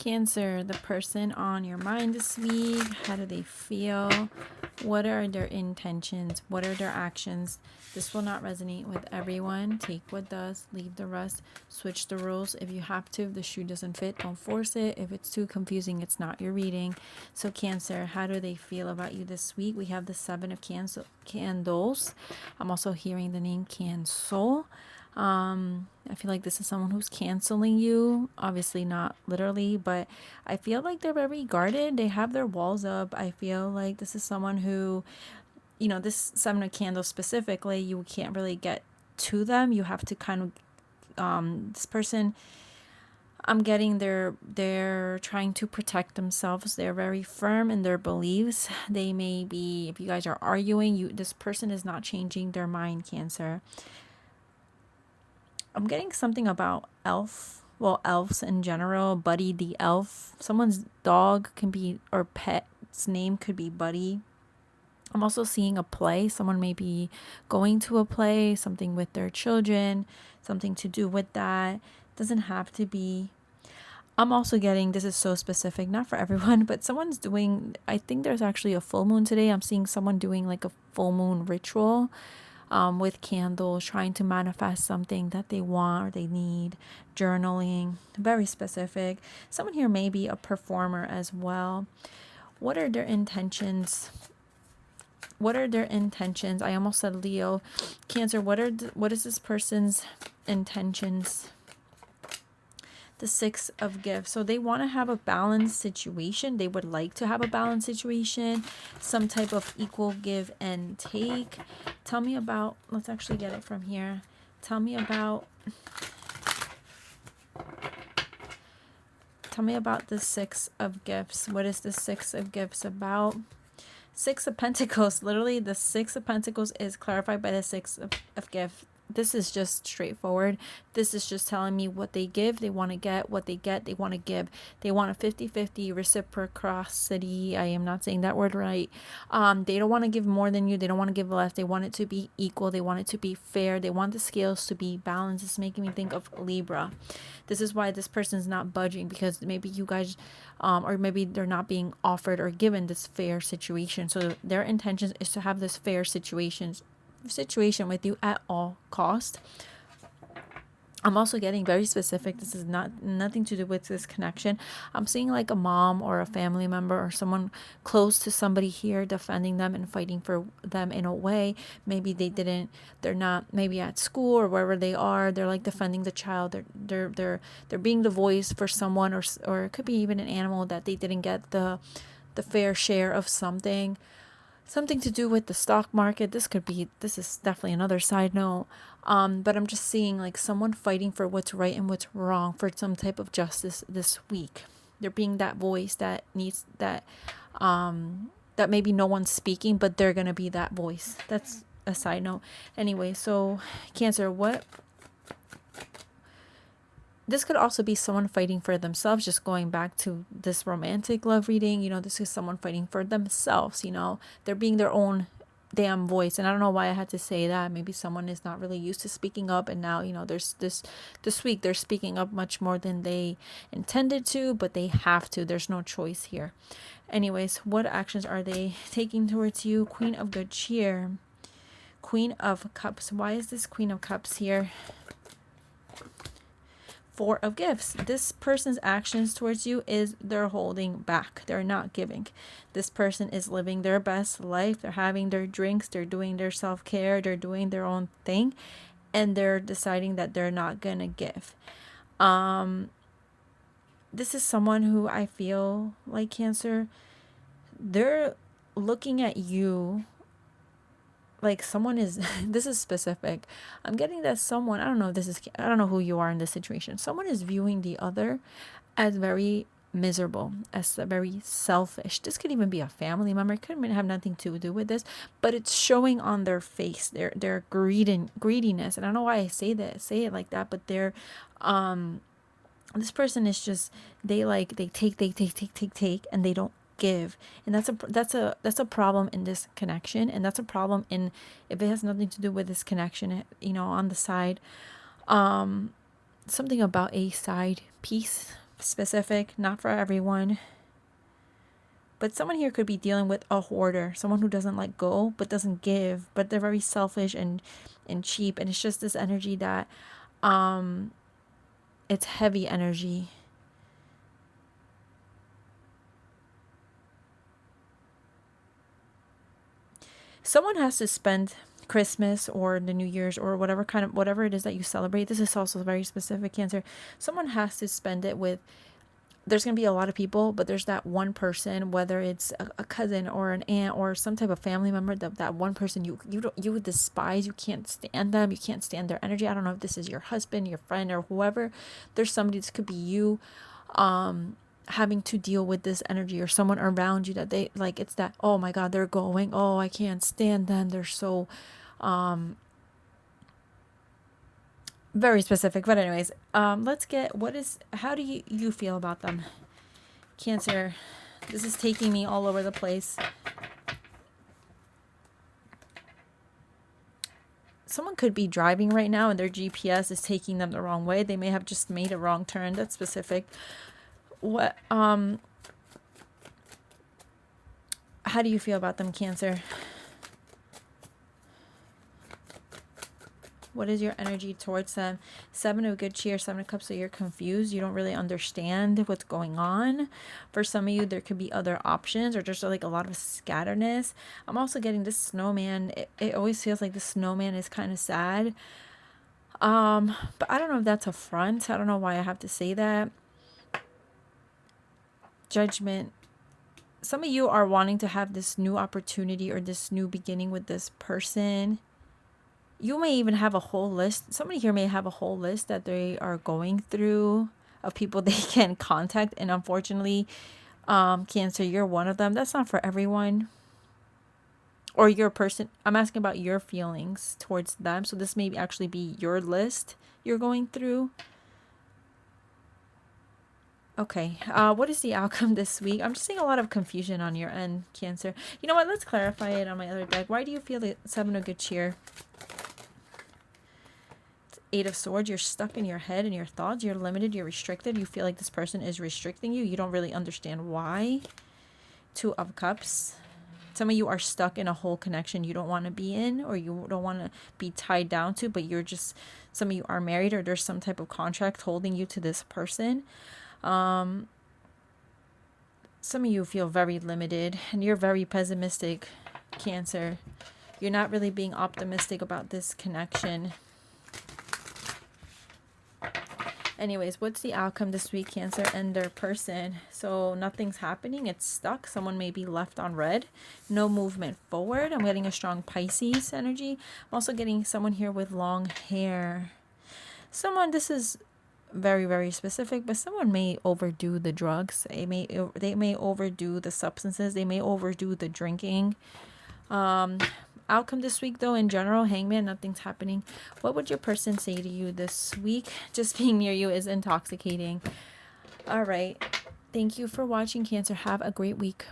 Cancer, the person on your mind this week, how do they feel? What are their intentions? What are their actions? This will not resonate with everyone. Take what does, leave the rest. Switch the rules if you have to. If the shoe doesn't fit, don't force it. If it's too confusing, it's not your reading. So Cancer, how do they feel about you this week? We have the Seven of Candles. I'm also hearing the name Cancel. I feel like this is someone who's canceling you, obviously not literally, but I feel like they're very guarded. They have their walls up. I feel like this is someone who, this Seven of Candles specifically, you can't really get to them. You have to kind of, this person, I'm getting they're trying to protect themselves. They're very firm in their beliefs. They may be, if you guys are arguing, this person is not changing their mind, Cancer. I'm getting something about elves in general. Buddy the elf. Someone's dog can be, or pet's name could be Buddy. I'm also seeing a play. Someone may be going to a play, something with their children, something to do with that. Doesn't have to be. I'm also getting, this is so specific, not for everyone, but someone's doing, I think there's actually a full moon today. I'm seeing someone doing like a full moon ritual. With candles, trying to manifest something that they want or they need, journaling, very specific. Someone here may be a performer as well. What are their intentions? What are their intentions? I almost said Leo. Cancer, what is this person's intentions? The Six of Gifts. So they want to have a balanced situation. They would like to have a balanced situation, some type of equal give and take. Tell me about, let's actually get it from here. Tell me about the Six of Gifts. What is the Six of Gifts about? Six of Pentacles. Literally, the Six of Pentacles is clarified by the Six of Gifts. This is just straightforward. This is just telling me what they give, they want to get. What they get, they want to give. They want a 50-50 reciprocity. I am not saying that word right. They don't want to give more than you. They don't want to give less. They want it to be equal. They want it to be fair. They want the scales to be balanced. It's making me think of Libra. This is why this person is not budging, because maybe you guys, or maybe they're not being offered or given this fair situation. So their intention is to have this fair situation with you at all cost. I'm also getting very specific. This is nothing to do with this connection. I'm seeing like a mom or a family member or someone close to somebody here defending them and fighting for them in a way. Maybe they're not maybe at school or wherever they are. They're like defending the child. They're being the voice for someone, or it could be even an animal that they didn't get the fair share of something to do with the stock market. This is definitely another side note. But I'm just seeing like someone fighting for what's right and what's wrong, for some type of justice this week. They're being that voice that needs that maybe no one's speaking, but they're going to be that voice. That's a side note. Anyway, so Cancer, this could also be someone fighting for themselves, just going back to this romantic love reading. This is someone fighting for themselves. They're being their own damn voice. And I don't know why I had to say that. Maybe someone is not really used to speaking up. And now, there's this week, they're speaking up much more than they intended to, but they have to. There's no choice here. Anyways, what actions are they taking towards you? Queen of Good Cheer. Queen of Cups. Why is this Queen of Cups here? Four of Gifts. This person's actions towards you is they're holding back. They're not giving. This person is living their best life. They're having their drinks. They're doing their self-care. They're doing their own thing. And they're deciding that they're not going to give. This is someone who I feel like, Cancer, they're looking at you like someone is, this is specific. I'm getting that someone, I don't know who you are in this situation. Someone is viewing the other as very miserable, as very selfish. This could even be a family member. It could have nothing to do with this, but it's showing on their face, their greediness. And I don't know why I say it like that, but this person is just, they take, and they don't give. And that's a problem in this connection, and that's a problem in, if it has nothing to do with this connection, on the side, something about a side piece specific, not for everyone. But someone here could be dealing with a hoarder, someone who doesn't let go but doesn't give, but they're very selfish and cheap, and it's just this energy that it's heavy energy. Someone has to spend Christmas or the New Year's or whatever it is that you celebrate. This is also very specific, Cancer. Someone has to spend it with, there's going to be a lot of people, but there's that one person, whether it's a cousin or an aunt or some type of family member, that one person you would despise. You can't stand them. You can't stand their energy. I don't know if this is your husband, your friend, or whoever. There's somebody, this could be you, having to deal with this energy, or someone around you that they like, it's that, oh my god, they're going, oh, I can't stand them, they're so very specific. But anyways, let's get, how do you feel about them, Cancer? This is taking me all over the place. Someone could be driving right now and their GPS is taking them the wrong way. They may have just made a wrong turn. That's specific. What how do you feel about them, Cancer? What is your energy towards them? 7 of good cheer, 7 of cups. So you're confused. You don't really understand what's going on. For some of you, there could be other options, or just like a lot of scatteredness. I'm also getting this snowman. It always feels like the snowman is kind of sad. But I don't know if that's a front. I don't know why I have to say that. Judgment. Some of you are wanting to have this new opportunity or this new beginning with this person. You may even have a whole list. Somebody here may have a whole list that they are going through of people they can contact. And unfortunately, Cancer, you're one of them. That's not for everyone. Or your person. I'm asking about your feelings towards them. So this may actually be your list you're going through. Okay, what is the outcome this week? I'm just seeing a lot of confusion on your end, Cancer. You know what? Let's clarify it on my other deck. Why do you feel the 7 of good cheer? 8 of swords. You're stuck in your head and your thoughts. You're limited. You're restricted. You feel like this person is restricting you. You don't really understand why. 2 of cups. Some of you are stuck in a whole connection you don't want to be in, or you don't want to be tied down to, but you're just, some of you are married, or there's some type of contract holding you to this person. Some of you feel very limited and you're very pessimistic, Cancer. You're not really being optimistic about this connection. Anyways, what's the outcome this week, Cancer and their person? So nothing's happening. It's stuck. Someone may be left on red. No movement forward. I'm getting a strong Pisces energy. I'm also getting someone here with long hair. Someone, this is very, very specific, but someone may overdo the drugs. They may overdo the substances. They may overdo the drinking. Outcome this week, though, in general, Hangman, nothing's happening. What would your person say to you this week? Just being near you is intoxicating. All right. Thank you for watching, Cancer. Have a great week.